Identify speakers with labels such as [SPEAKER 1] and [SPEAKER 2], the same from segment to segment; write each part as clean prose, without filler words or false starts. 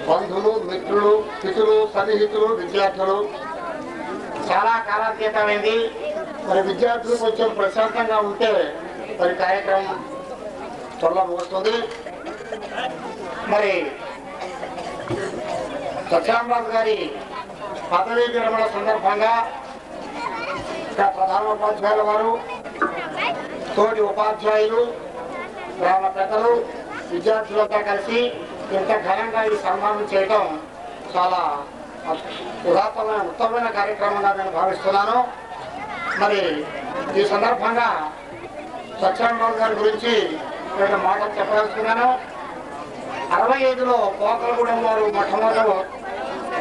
[SPEAKER 1] బంధువులు, మిత్రులు, హితులు, సన్నిహితులు, విద్యార్థులు, చాలా కాలాతీతమైంది. మరి విద్యార్థులు కొంచెం ప్రశాంతంగా ఉంటే మరి కార్యక్రమం త్వరలో ముగుస్తుంది. మరి సత్యామరాజు గారి పదవీ విరమణ సందర్భంగా ప్రధాన ఉపాధ్యాయుల వారు, తోటి ఉపాధ్యాయులు, గ్రామ పెద్దలు, విద్యార్థులతో కలిసి ఇంత ఘనంగా ఈ సన్మానం చేయడం చాలా ఉత్తమమైన కార్యక్రమంగా నేను భావిస్తున్నాను. మరి ఈ సందర్భంగా సత్యామరాజు గారి గురించి రెండు మాటలు చెప్పదలుచుకున్నాను. 65లో పోకలగూడెం వారు మొట్టమొదటి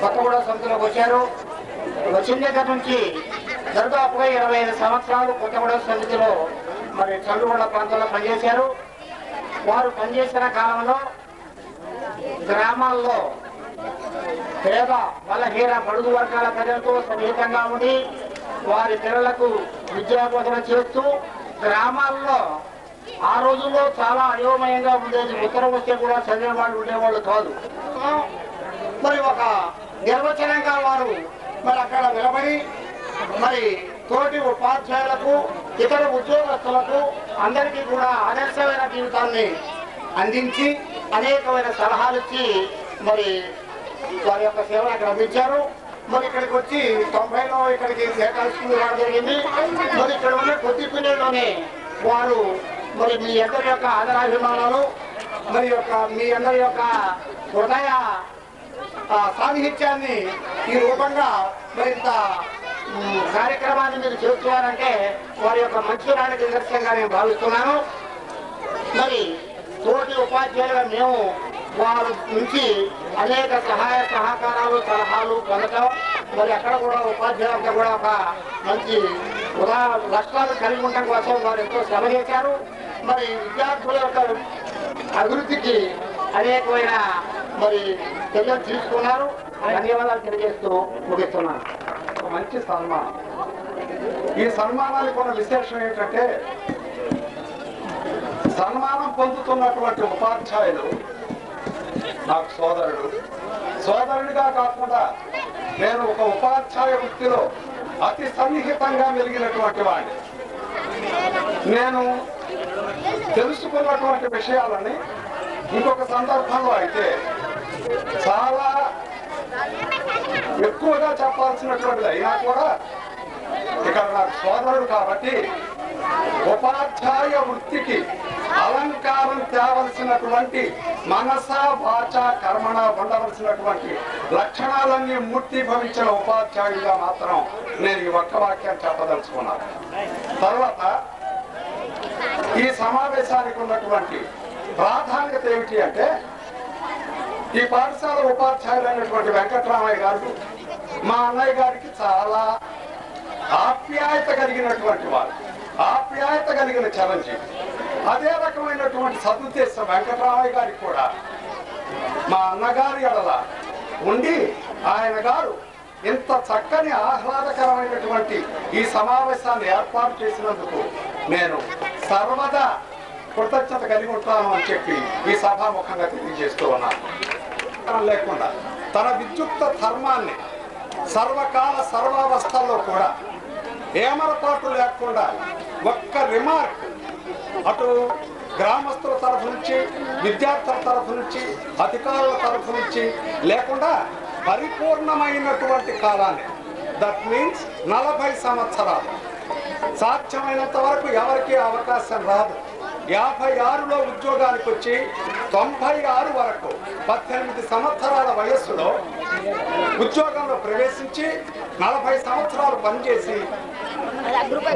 [SPEAKER 1] కొత్తగూడెం సమితిలోకి వచ్చారు. వచ్చిన దగ్గర నుంచి దాదాపుగా 25 సంవత్సరాలు కొత్తగూడెం సమితిలో మరి చంద్రగొండ ప్రాంతంలో పనిచేశారు. వారు పనిచేసిన కాలంలో గ్రామాల్లో పేద బలహీన బడుగు వర్గాల ప్రజలతో సన్నిహితంగా ఉండి వారి పిల్లలకు విద్యాబోధన చేస్తూ గ్రామాల్లో ఆ రోజుల్లో చాలా అయోమయంగా ఉండేది. ఉత్తరం వస్తే కూడా చదివే వాళ్ళు ఉండేవాళ్ళు కాదు. మరి ఒక నిర్వచనంగా వారు మరి అక్కడ నిలబడి మరి తోటి ఉపాధ్యాయులకు, ఇతర ఉద్యోగస్తులకు అందరికీ కూడా ఆదర్శమైన జీవితాన్ని అందించి అనేకమైన సలహాలు ఇచ్చి మరి వారి యొక్క సేవలు అక్కడ అందించారు. మరి ఇక్కడికి వచ్చి 90లో ఇక్కడికి కేటాయించుకుని రావడం జరిగింది. మరి ఇక్కడ ఉన్న కొద్ది పిల్లల్లోనే వారు మరి మీ అందరి యొక్క ఆదరాభిమానాలు మరి మీ అందరి యొక్క హృదయ సాహిత్యాన్ని ఈ రూపంగా మరింత కార్యక్రమాన్ని మీరు చేస్తున్నారంటే వారి యొక్క మంచితనానికి నిదర్శనంగా నేను భావిస్తున్నాను. మరి తోటి ఉపాధ్యాయులుగా మేము వారి నుంచి అనేక సహాయ సహకారాలు, సలహాలు పొందటం, మరి అక్కడ కూడా ఉపాధ్యాయులంతా కూడా ఒక మంచి లక్ష్యాలు కలిగి ఉండడం కోసం వారు ఎంతో శ్రమ చేశారు. మరి విద్యార్థుల యొక్క అభివృద్ధికి అనేకమైన మరి చర్యలు తీసుకున్నారు. ధన్యవాదాలు తెలియజేస్తూ ముగిస్తున్నాను.
[SPEAKER 2] మంచి సన్మానం. ఈ సన్మానానికి ఉన్న విశేషం ఏంటంటే సన్మానం పొందుతున్నటువంటి ఉపాధ్యాయులు నాకు సోదరుడిగా కాకుండా నేను ఒక ఉపాధ్యాయ వృత్తిలో అతి సన్నిహితంగా మెలిగినటువంటి వాడిని. నేను తెలుసుకున్నటువంటి విషయాలని ఇంకొక సందర్భంలో అయితే చాలా ఎక్కువగా చెప్పాల్సినటువంటిది అయినా కూడా ఇక్కడ నాకు సోదరుడు కాబట్టి ఉపాధ్యాయ వృత్తికి అలంకారం తేవలసినటువంటి మనస వాచ కర్మణ ఉండవలసినటువంటి లక్షణాలన్నీ మూర్తి భవించిన ఉపాధ్యాయుడిగా మాత్రం నేను ఈ ఒక్క వాక్యాన్ని చెప్పదలుచుకున్నాను. తర్వాత ఈ సమావేశానికి ఉన్నటువంటి ప్రాధాన్యత ఏమిటి అంటే ఈ పాఠశాల ఉపాధ్యాయులైనటువంటి వెంకటరామయ్య గారు మా అన్నయ్య గారికి చాలా ఆప్యాయత కలిగినటువంటి వారు, ఆప్యాయత కలిగిన చిరంజీవి. అదే రకమైనటువంటి సదుద్దేశం వెంకటరామయ్య గారికి కూడా మా అన్నగారి ఎడల ఉండి ఆయన గారు ఇంత చక్కని ఆహ్లాదకరమైనటువంటి ఈ సమావేశాన్ని ఏర్పాటు చేసినందుకు నేను సర్వదా కృతజ్ఞత కలిగి ఉంటాను అని చెప్పి ఈ సభాముఖంగా తెలియజేస్తూ ఉన్నాను. లేకుండా తన విద్యుక్త ధర్మాన్ని సర్వకాల సర్వావస్థల్లో కూడా ఏమరపాటు లేకుండా ఒక్క రిమార్క్ అటు గ్రామస్తుల తరఫు నుంచి, విద్యార్థుల తరఫు నుంచి, అధికారుల తరఫు నుంచి లేకుండా పరిపూర్ణమైనటువంటి కాలాన్ని, దట్ మీన్స్ 40 సంవత్సరాలు సాధ్యమైనంత వరకు ఎవరికి అవకాశం రాదు. 56లో ఉద్యోగానికి వచ్చి 96 వరకు 18 సంవత్సరాల వయస్సులో ఉద్యోగంలో ప్రవేశించి 40 సంవత్సరాలు పనిచేసి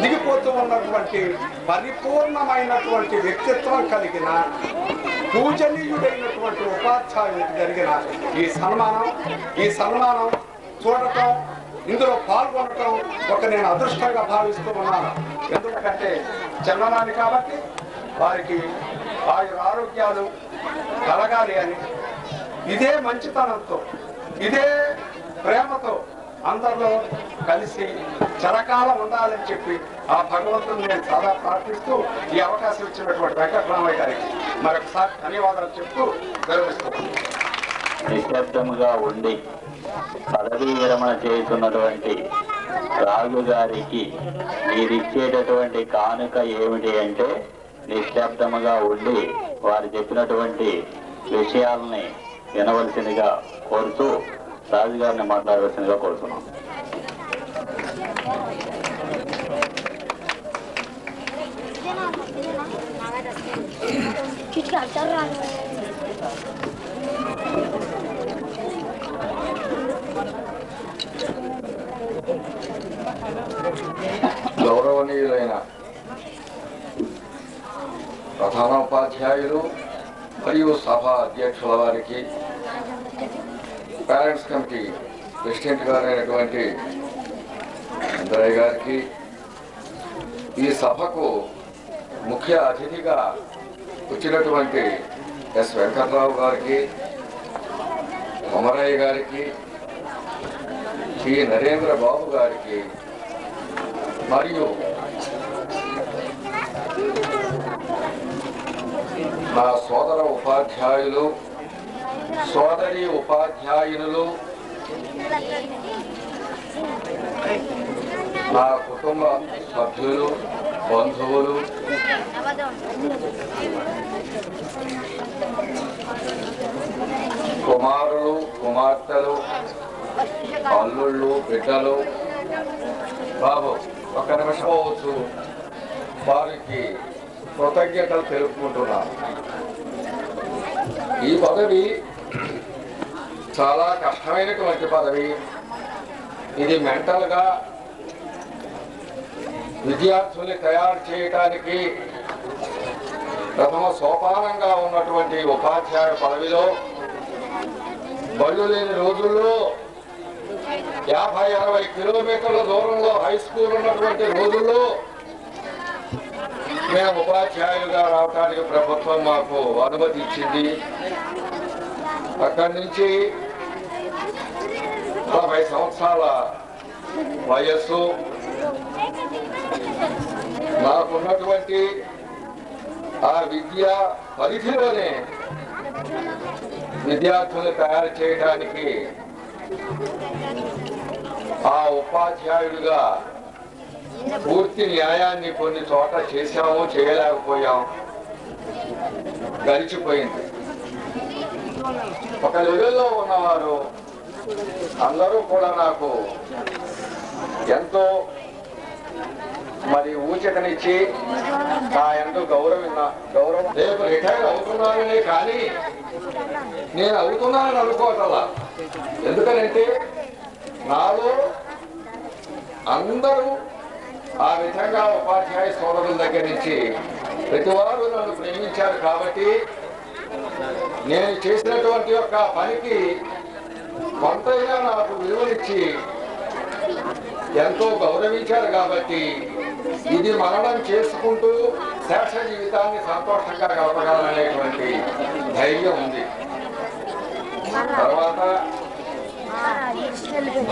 [SPEAKER 2] దిగిపోతూ ఉన్నటువంటి పరిపూర్ణమైనటువంటి వ్యక్తిత్వం కలిగిన పూజనీయుడైనటువంటి ఉపాధ్యాయునికి జరిగిన ఈ సన్మానం చూడటం, ఇందులో పాల్గొనటం ఒక నేను అదృష్టంగా భావిస్తూ ఉన్నాను. ఎందుకంటే చిన్ననాని కాబట్టి వారికి ఆరోగ్యాలు కలగాలి అని ఇదే మంచితనంతో, ఇదే ప్రేమతో అందరిలో కలిసి చిరకాలం ఉండాలని చెప్పి ఆ భగవంతుని నేను సదా ప్రార్థిస్తూ ఈ అవకాశం ఇచ్చినటువంటి వెంకటరామయ్య గారికి మరొకసారి ధన్యవాదాలు చెప్తూ గౌరవిస్తున్నాను.
[SPEAKER 3] నిశ్శబ్దముగా ఉండి పదవీ విరమణ చేస్తున్నటువంటి రాజు గారికి మీరిచ్చేటటువంటి కానుక ఏమిటి అంటే నిశ్శబ్దముగా ఉండి వారు చెప్పినటువంటి విషయాలని వినవలసిందిగా కోరుతూ రాజుగారిని మాట్లాడవలసిందిగా కోరుతున్నాం.
[SPEAKER 2] గౌరవనీయులైన ప్రధానోపాధ్యాయులు మరియు సభ అధ్యక్షుల వారికి, పేరెంట్స్ కమిటీ ప్రెసిడెంట్ గారైనటువంటి అందరయ్య గారికి, ఈ సభకు ముఖ్య అతిథిగా వచ్చినటువంటి ఎస్ వెంకట్రావు గారికి, కొమరయ్య గారికి, శ్రీ నరేంద్ర బాబు గారికి మరియు నా సోదర ఉపాధ్యాయులు, సోదరి ఉపాధ్యాయులు, నా కుటుంబ సభ్యులు, బంధువులు, కుమారులు, కుమార్తెలు, అల్లుళ్ళు, బిడ్డలు, బాబు ఒక నిమిషం అవచ్చు, వారికి కృతజ్ఞతలు తెలుపుకుంటున్నాను. ఈ పదవి చాలా కష్టమైనటువంటి పదవి. ఇది మెంటల్గా విద్యార్థుల్ని తయారు చేయడానికి ప్రథమ సోపానంగా ఉన్నటువంటి ఉపాధ్యాయ పదవిలో బళ్ళు లేని రోజుల్లో 50-60 కిలోమీటర్ల దూరంలో హై స్కూల్ ఉన్నటువంటి రోజుల్లో మేము ఉపాధ్యాయులుగా రావడానికి ప్రభుత్వం మాకు అనుమతి ఇచ్చింది. అక్కడి నుంచి 40 సంవత్సరాల వయస్సు నాకున్నటువంటి ఆ విద్యా పరిధిలోనే విద్యార్థులను తయారు చేయడానికి ఆ ఉపాధ్యాయుడిగా పూర్తి న్యాయాన్ని కొన్ని చోట చేశాము, చేయలేకపోయాం, గడిచిపోయింది. ఒక లెవెల్లో ఉన్నవారు అందరూ కూడా నాకు ఎంతో మరి ఊచకనిచ్చి నా ఎంతో గౌరవం రేపు రిటైర్ అవుతున్నాననే కానీ నేను అవుతున్నానని అనుకోవటంలా. ఎందుకనంటే నాలో అందరూ ఆ విధంగా ఉపాధ్యాయ సోదరుల దగ్గర నుంచి ప్రతి వారు నన్ను ప్రేమించారు కాబట్టి నేను చేసినటువంటి యొక్క పనికి కొంతైనా నాకు విలువనిచ్చి ఎంతో గౌరవించారు కాబట్టి ఇది మననం చేసుకుంటూ శేష జీవితాన్ని సంతోషంగా గడపగలనేటువంటి ధైర్యం ఉంది. తర్వాత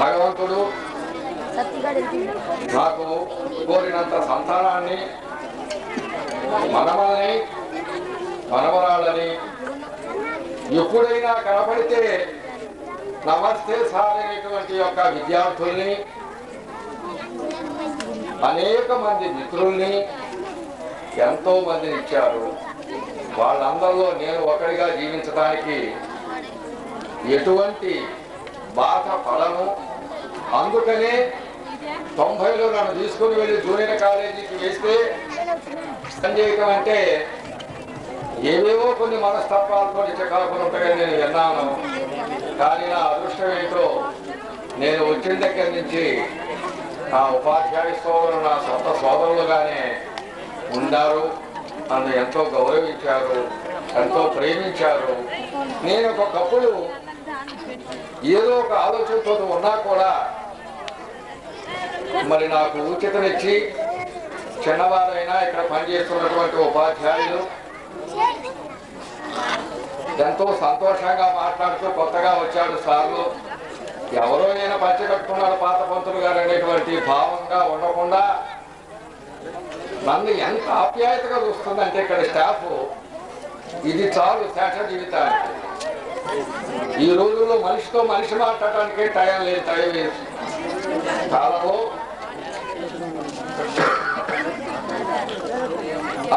[SPEAKER 2] భగవంతుడు నాకు కోరినంత సంతానాన్ని, మనమల్ని, మనవరాళ్ళని ఎప్పుడైనా కనపడితే నమస్తే సార్ అనేటువంటి యొక్క విద్యార్థుల్ని, అనేక మంది మిత్రుల్ని, ఎంతో మందిని ఇచ్చారు. వాళ్ళందరిలో నేను ఒకరిగా జీవించడానికి ఎటువంటి బాధ పడను. అందుకనే 90లో నన్ను తీసుకుని వెళ్ళి జూనియర్ కాలేజీకి వేస్తే పనిచేయటం అంటే ఏవేవో కొన్ని మనస్తత్వాలతో చికాకులు ఉంటాయని నేను విన్నాను. కానీ నా అదృష్టం ఏంటో నేను వచ్చిన దగ్గర నుంచి నా ఉపాధ్యాయ సోదరులు నా సొంత సోదరులుగానే ఉన్నారు. నన్ను ఎంతో గౌరవించారు, ఎంతో ప్రేమించారు. నేను ఒకప్పుడు ఏదో ఒక ఆలోచనతో ఉన్నా కూడా మరి నాకు ఉచితనిచ్చి చిన్నవారైనా ఇక్కడ పనిచేస్తున్నటువంటి ఉపాధ్యాయులు ఎంతో సంతోషంగా మాట్లాడుతూ కొత్తగా వచ్చాడు సార్లు, ఎవరో నేను పంచగట్టుకున్నాడు పాత పంతులు గారు అనేటువంటి భావంగా ఉండకుండా నన్ను ఎంత ఆప్యాయతగా చూస్తుందంటే ఇక్కడ స్టాఫ్ ఇది చాలు శేష జీవితానికి. ఈ రోజుల్లో మనిషితో మనిషి మాట్లాడటానికే టైం లేదు. కాలంలో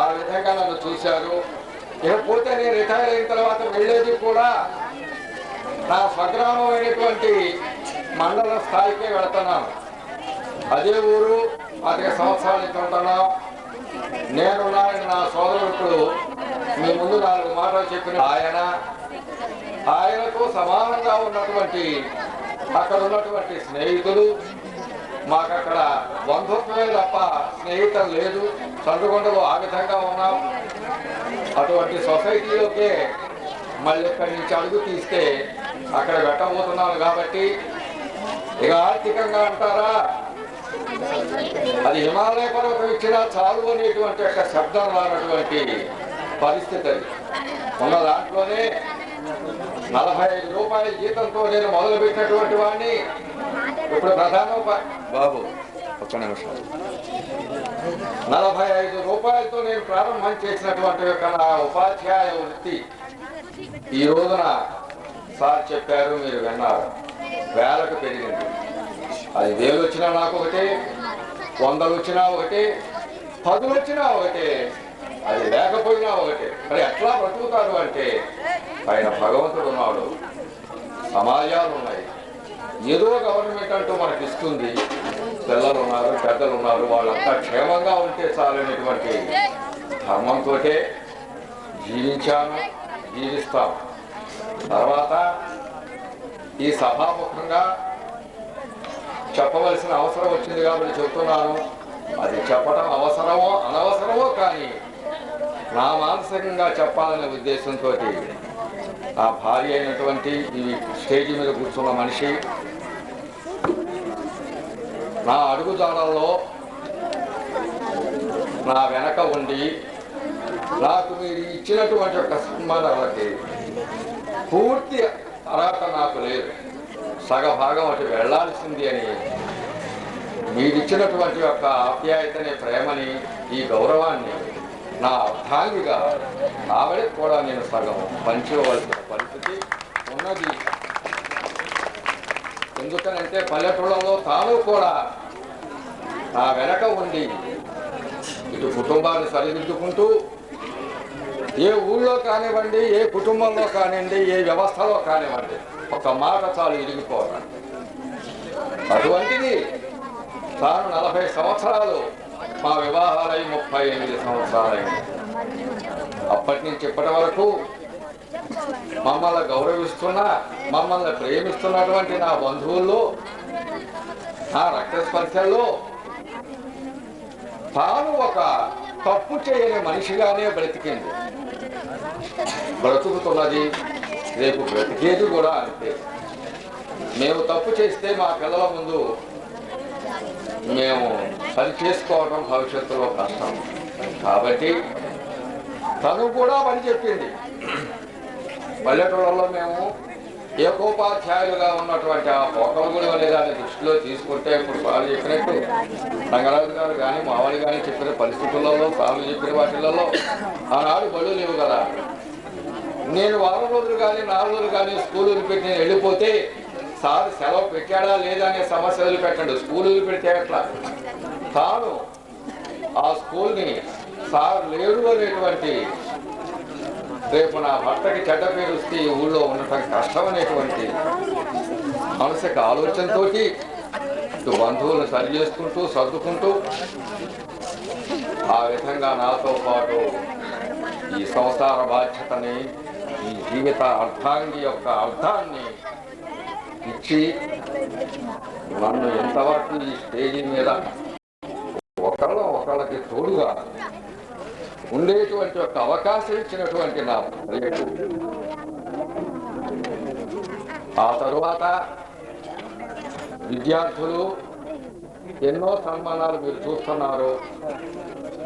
[SPEAKER 2] ఆ విధంగా నన్ను చూశారు. ఇకపోతే నేను రిటైర్ అయిన తర్వాత వెళ్ళేది కూడా నా స్వగ్రామం అయినటువంటి మండల స్థాయికే వెళుతున్నాను. అదే ఊరు 5 సంవత్సరాలు ఇక్కడ ఉంటున్నాం. నేను నా సోదరుడు మీ ముందు 4 మాటలు చెప్పిన ఆయనతో సమానంగా ఉన్నటువంటి అక్కడ ఉన్నటువంటి స్నేహితులు, మాకు అక్కడ బంధుత్వమే తప్ప స్నేహితం లేదు. చంద్రగొండలో ఆ విధంగా ఉన్నాం. అటువంటి సొసైటీలోకే మళ్ళీ ఇక్కడి నుంచి అడుగు తీస్తే అక్కడ పెట్టబోతున్నాను. కాబట్టి ఇక ఆర్థికంగా అంటారా, అది హిమాలయ పర్వతం ఇచ్చినా చాలు అనేటువంటి ఒక శబ్దం రానటువంటి పరిస్థితి. అది ఉన్న దాంట్లోనే 45 రూపాయల జీతంతో నేను మొదలుపెట్టినటువంటి వాడిని ఇప్పుడు బాబు ఒక్క నిమిషం 45 రూపాయలతో నేను ప్రారంభం చేసినటువంటి ఒక నా ఉపాధ్యాయ వృత్తి ఈ రోజున సార్ చెప్పారు, మీరు విన్నారు, వేలకు పెరిగింది. అది 1000 వచ్చినా నాకు ఒకటే, 100 వచ్చినా ఒకటే, 10 వచ్చినా ఒకటే, అది లేకపోయినా ఒకటే. మరి ఎట్లా బ్రతుకుతారు అంటే ఆయన భగవంతుడు ఉన్నాడు, సమాజాలు ఉన్నాయి, ఏదో గవర్నమెంట్ అంటూ మనకి ఇస్తుంది, పిల్లలు ఉన్నారు, పెద్దలు ఉన్నారు, వాళ్ళంతా క్షేమంగా ఉంటే చాలనేటువంటి ధర్మంతో జీవించాను, జీవిస్తాం. తర్వాత ఈ సభాముఖంగా చెప్పవలసిన అవసరం వచ్చింది కాబట్టి చెప్తున్నాను. అది చెప్పడం అవసరమో అనవసరమో కానీ నా మానసికంగా చెప్పాలనే ఉద్దేశంతో ఆ భార్య అయినటువంటి ఈ స్టేజ్ మీద కూర్చున్న మనిషి నా అడుగుజాడల్లో నా వెనక ఉండి నాకు మీరు ఇచ్చినటువంటి ఒక సన్మానాలకి పూర్తి అర్హత నాకు లేదు, సగభాగం అటు వెళ్లాల్సింది అని మీరిచ్చినటువంటి యొక్క ఆప్యాయతని, ప్రేమని, ఈ గౌరవాన్ని నా అర్థాంగిగా ఆవిడకి కూడా నేను సగం పంచుకోవలసిన పరిస్థితి ఉన్నది. ఎందుకనంటే పల్లెటూళ్ళలో తాను కూడా నా వెనక ఉండి ఇటు కుటుంబాన్ని సరిదిద్దుకుంటూ ఏ ఊళ్ళో కానివ్వండి, ఏ కుటుంబంలో కానివ్వండి, ఏ వ్యవస్థలో కానివ్వండి, ఒక మాట చాలు ఇరిగిపోవాలి. అటువంటిది తాను 40 సంవత్సరాలు, మా వివాహాలై 38 సంవత్సరాలైంది. అప్పటి నుంచి ఇప్పటి వరకు మమ్మల్ని గౌరవిస్తున్నా, మమ్మల్ని ప్రేమిస్తున్నటువంటి నా బంధువుల్లో, నా రక్త స్పర్శల్లో తాను ఒక తప్పు చేయని మనిషిగానే బ్రతికింది, బ్రతుకుతున్నది, రేపు బ్రతికేది కూడా అంతే. మేము తప్పు చేస్తే మా పిల్లల ముందు మేము సరి చేసుకోవడం భవిష్యత్తులో కష్టం. కాబట్టి తను కూడా పని చెప్పింది. పల్లెటూళ్ళలో మేము ఏకోపాధ్యాయులుగా ఉన్నటువంటి ఆ పోకలగూడి అనే దాన్ని దృష్టిలో తీసుకుంటే, ఇప్పుడు సార్లు చెప్పినట్టు రంగరాజు గారు కానీ మావళి కానీ చెప్పిన పరిస్థితులలో, సార్లు చెప్పిన వాటిలలో ఆనాడు బళ్ళు లేవు కదా. నేను వారం రోజులు కానీ 4 రోజులు కానీ స్కూలు పెట్టి నేను వెళ్ళిపోతే సార్ సెలవు పెట్టాడా లేదా అనే సమస్య వదిలిపెట్టండి, స్కూలు పెడితే ఎట్లా. తాను ఆ స్కూల్ని సార్ లేడు అనేటువంటి, రేపు నా భర్తకి చెడ్డ పేరు వస్తే ఈ ఊళ్ళో ఉండటం కష్టం అనేటువంటి మనసుకు ఆలోచనతో ఇటు బంధువులను సరి చేసుకుంటూ సర్దుకుంటూ ఆ విధంగా నాతో పాటు ఈ సంసార బాధ్యతని, ఈ జీవిత అర్థాంగి యొక్క అర్థాన్ని ఇచ్చి నన్ను ఎంతవరకు ఈ స్టేజీ మీద ఒకళ్ళకి తోడుగా ఉండేటువంటి ఒక అవకాశం ఇచ్చినటువంటి నా భార్యకు, ఆ తరువాత విద్యార్థులు ఎన్నో సన్మానాలు మీరు చూస్తున్నారు,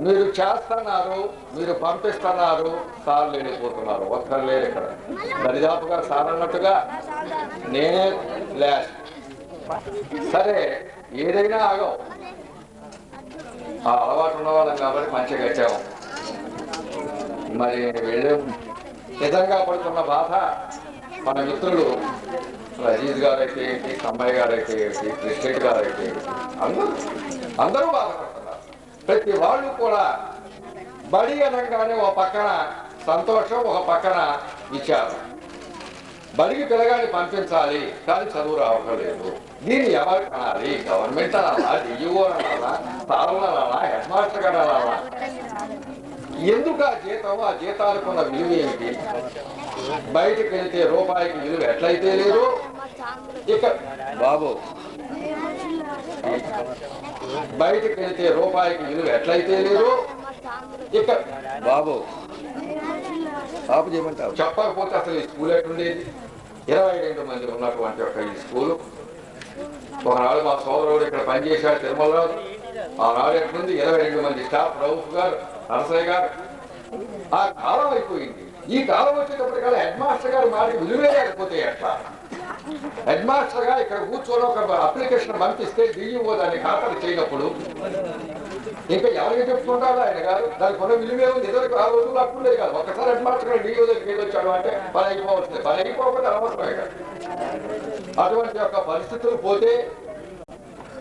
[SPEAKER 2] మీరు చేస్తున్నారు, మీరు పంపిస్తున్నారు, సార్లు వెళ్ళిపోతున్నారు, ఒక్కరు లేరు ఇక్కడ. దరిదాపుగా సార్ అన్నట్టుగా నేనే లాస్ట్. సరే ఏదైనా ఆగవు, ఆ అలవాటు ఉన్నవాళ్ళం కాబట్టి మంచిగా వచ్చాము. మరి వెళ్ళే నిజంగా పడుతున్న బాధ మన మిత్రులు అజీజ్ గారు అయితే ఏంటి, అమ్మాయి గారు అయితే ఏంటి, ప్రెసిడెంట్ గారు అయితే ఏంటి, అందరూ బాధపడుతున్నారు. ప్రతి వాళ్ళు కూడా బడి అనగానే ఒక పక్కన సంతోషం, ఒక పక్కన విచారం. బడికి పిల్లగాని పంపించాలి కానీ చదువు రావట్లేదు. దీన్ని ఎవరు అనాలి? గవర్నమెంట్ అనాలా, డిఈఓ అనాలా, స్థానంలో అనాలా, హెడ్ మాస్టర్ గారు అనాలా? ఎందుకు ఆ జీతం, ఆ జీతాలకు ఉన్న విలువ ఏమిటి? బయటకు వెళ్తే రూపాయికి విలువ ఎట్లయితే లేదు, ఇక్కడ బాబు బయటకు వెళ్తే రూపాయికి విలువ ఎట్లయితే లేదు, ఇక్కడ బాబు ఆపు చేయమంటావు. చెప్పకపోతే అసలు ఈ స్కూల్ ఎట్లుండేది? 22 మంది ఉన్నటువంటి ఒక ఈ స్కూలు. ఒకనాడు మా సోదరుడు ఇక్కడ పనిచేశాడు తిరుమలరాజు. ఆనాడు ఎట్లుంది? 22 మంది స్టాఫ్, రౌఫ్ గారు, నరసయ్య గారు. ఆ కాలం అయిపోయింది. ఈ కాలం వచ్చేటప్పటికల్లా హెడ్ మాస్టర్ గారు మాట విలువే లేకపోతే ఎట్లా? హెడ్ మాస్టర్ గా ఇక్కడ కూర్చొని ఒక అప్లికేషన్ పంపిస్తే డిఈఓ దాన్ని ఖాతరు చేయనప్పుడు ఇంకా ఎవరికి చెప్పుకుంటారు ఆయన గారు? దానికి కొన్ని విలువే ఉంది. ఇద్దరికి ఆ రోజులు అప్పుడు లేదు కాదు. ఒకసారి హెడ్ మాస్టర్ గారు డిఈఓ దగ్గరికి వెళ్ళొచ్చాడు అంటే పని అయిపోవస్తుంది. పని అయిపోకపోతే అనవసరమే కాదు. అటువంటి యొక్క పరిస్థితులు పోతే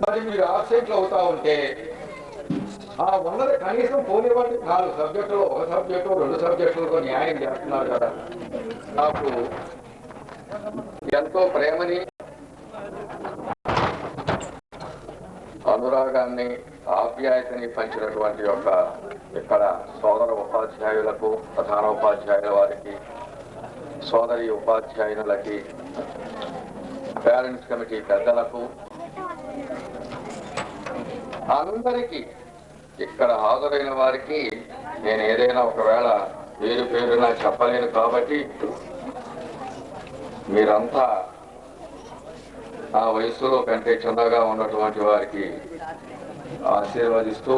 [SPEAKER 2] మరి మీరు ఆబ్సెంట్లు అవుతా ఉంటే ఆ ఉన్నది కనీసం పోనివ్వండి. 4 సబ్జెక్టులు, 1 సబ్జెక్టు, 2 సబ్జెక్టులకు న్యాయం చేస్తున్నారు కదా. నాకు ఎంతో ప్రేమని, అనురాగాన్ని, ఆప్యాయతని పంచినటువంటి యొక్క ఇక్కడ సోదర ఉపాధ్యాయులకు, ప్రధాన ఉపాధ్యాయుల వారికి, సోదరి ఉపాధ్యాయులకి, పేరెంట్స్ కమిటీ పెద్దలకు, అందరికీ, ఇక్కడ హాజరైన వారికి నేను ఏదైనా ఒకవేళ పేరున చెప్పలేను కాబట్టి మీరంతా ఆ వయసులో కంటే చిన్నగా ఉన్నటువంటి వారికి ఆశీర్వదిస్తూ,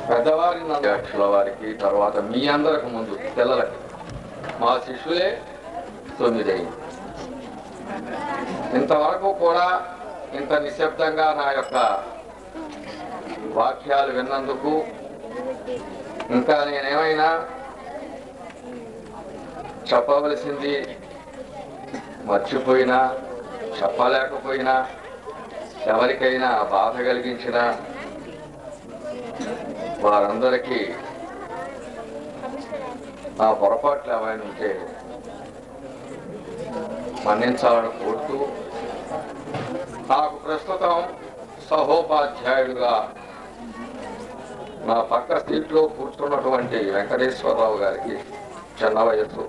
[SPEAKER 2] పెద్దవారి అధ్యక్షుల వారికి, తర్వాత మీ అందరికి ముందు పిల్లలకి, మా శిష్యులే 9 అయింది. ఇంతవరకు కూడా ఇంత నిశ్శబ్దంగా నా యొక్క వాక్యాలు విన్నందుకు, ఇంకా నేనేమైనా చెప్పవలసింది మర్చిపోయినా, చెప్పలేకపోయినా, ఎవరికైనా బాధ కలిగించిన వారందరికీ నా పొరపాట్లు ఏమైనా ఉంటే మన్నించాలని కోరుతూ, నాకు ప్రస్తుతం సహోపాధ్యాయుడుగా నా పక్క సీట్లో కూర్చున్నటువంటి వెంకటేశ్వరరావు గారికి చిన్న వయస్సు,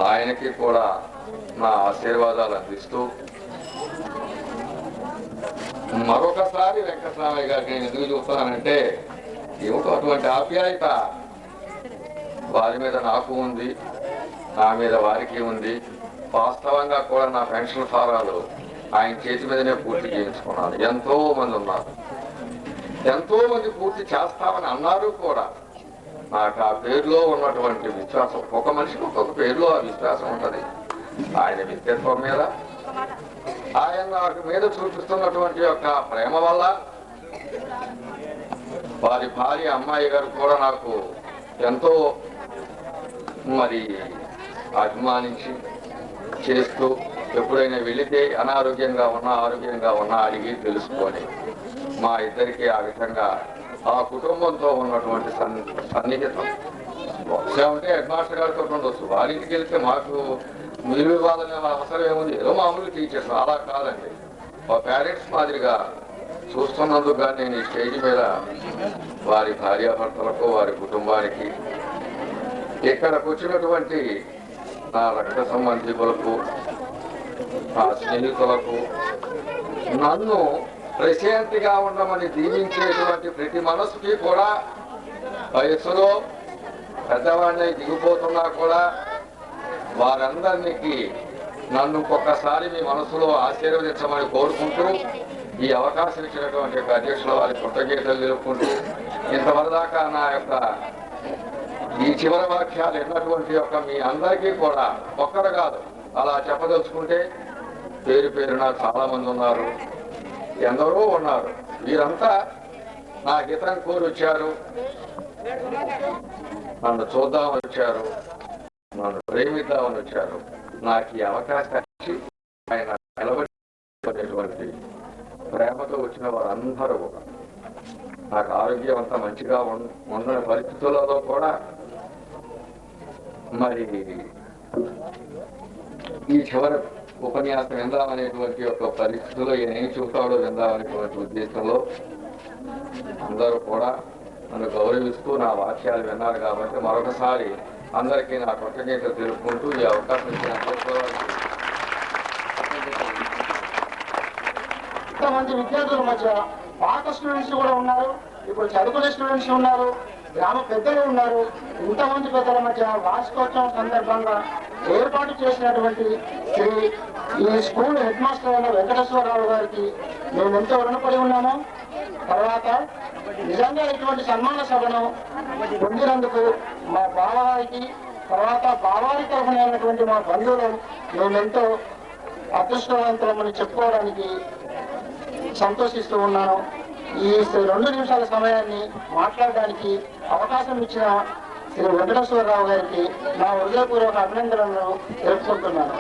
[SPEAKER 2] ఆయనకి కూడా నా ఆశీర్వాదాలు అందిస్తూ, మరొకసారి వెంకటరామయ్య గారికి నేను ఎందుకు చూస్తానంటే ఏమిటో అటువంటి ఆప్యాయత వారి మీద నాకు ఉంది, నా మీద వారికి ఉంది. వాస్తవంగా కూడా నా పెన్షన్ ఫారాలు ఆయన చేతి మీదనే పూర్తి చేయించుకున్నాను. ఎంతో మంది ఉన్నారు, ఎంతో మంది పూర్తి చేస్తామని అన్నారు కూడా. నాకు ఆ పేరులో ఉన్నటువంటి విశ్వాసం, ఒక మనిషికి ఒక్కొక్క పేరులో ఆ విశ్వాసం ఉంటుంది. ఆయన వ్యక్తిత్వం మీద, ఆయన నాకు మీద చూపిస్తున్నటువంటి యొక్క ప్రేమ వల్ల, వారి భార్య అమ్మాయి గారు కూడా నాకు ఎంతో మరి అభిమానించి చేస్తూ, ఎప్పుడైనా వెళితే అనారోగ్యంగా ఉన్నా, ఆరోగ్యంగా ఉన్నా అడిగి తెలుసుకొని, మా ఇద్దరికి ఆ విధంగా ఆ కుటుంబంతో ఉన్నటువంటి సన్నిహితం బహుశా ఉంటే హెడ్ మాస్టర్ గారితో ఉండొచ్చు. వారింటికి వెళ్తే మాకు విలువ ఇవ్వాలనే అవసరం ఏముంది? ఏదో మామూలు టీచర్స్, అలా కాదండి. మా పేరెంట్స్ మాదిరిగా చూస్తున్నందుకు కానీ నేను ఈ స్టేజ్ మీద వారి భార్యాభర్తలకు, వారి కుటుంబానికి, ఇక్కడికి వచ్చినటువంటి నా రక్త సంబంధికులకు, నా స్నేహితులకు, నన్ను ప్రశాంతిగా ఉండమని దీవించేటువంటి ప్రతి మనసుకి కూడా, వయస్సులో పెద్దవాడిని దిగిపోతున్నా కూడా వారందరికీ నన్ను ఒక్కసారి మీ మనసులో ఆశీర్వదించమని కోరుకుంటూ, ఈ అవకాశం ఇచ్చినటువంటి అధ్యక్షుల వారి కృతజ్ఞతలు తెలుపుకుంటూ, ఇంతవరదాకా నా యొక్క ఈ చివరి వాక్యాలు ఎన్నటువంటి యొక్క మీ అందరికీ కూడా ఒక్కరు కాదు అలా చెప్పదలుచుకుంటే పేరున చాలా మంది ఉన్నారు, ఎందరో ఉన్నారు. వీరంతా నా హితం కోరి వచ్చారు, నన్ను చూద్దామని వచ్చారు, నన్ను ప్రేమిద్దామని వచ్చారు. నాకు ఈ అవకాశం ఇచ్చి ఆయన నిలబడినటువంటి ప్రేమతో వచ్చిన వారందరూ కూడా నాకు ఆరోగ్యం అంతా మంచిగా ఉన్న పరిస్థితులలో కూడా మరి ఈ చివరి ఉపన్యాసం విందామనేటువంటి ఒక పరిస్థితుల్లో ఈయన ఏం చూస్తాడో విందామనేటువంటి ఉద్దేశంలో అందరూ కూడా నన్ను గౌరవిస్తూ నా వాక్యాలు విన్నారు. కాబట్టి మరొకసారి అందరికీ నా కృతజ్ఞతలు తెలుపుకుంటూ ఈ అవకాశం ఇచ్చిన
[SPEAKER 1] ఇంతమంది విద్యార్థుల మధ్య పాత స్టూడెంట్స్ కూడా ఉన్నారు, ఇప్పుడు చదువుకునే స్టూడెంట్స్ ఉన్నారు, గ్రామ పెద్దలు ఉన్నారు. ఇంతమంది పెద్దల మధ్య వార్షికోత్సవం సందర్భంగా ఏర్పాటు చేసినటువంటి ఈ స్కూల్ హెడ్ మాస్టర్ అయిన వెంకటేశ్వరరావు గారికి మేము ఎంతో రుణపడి ఉన్నాము. తర్వాత నిజంగా ఇటువంటి సన్మాన సభను పొందినందుకు మా బావగారికి, తర్వాత బావారి తరఫున అయినటువంటి మా బంధువులు మేమెంతో అదృష్టవంతులమని చెప్పుకోవడానికి సంతోషిస్తూ ఉన్నాను. ఈ 2 నిమిషాల సమయాన్ని మాట్లాడడానికి అవకాశం ఇచ్చిన శ్రీ వెంకటేశ్వరరావు గారికి నా హృదయపూర్వక అభినందనలను తెలుపుకుంటున్నాను.